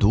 2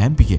MPA.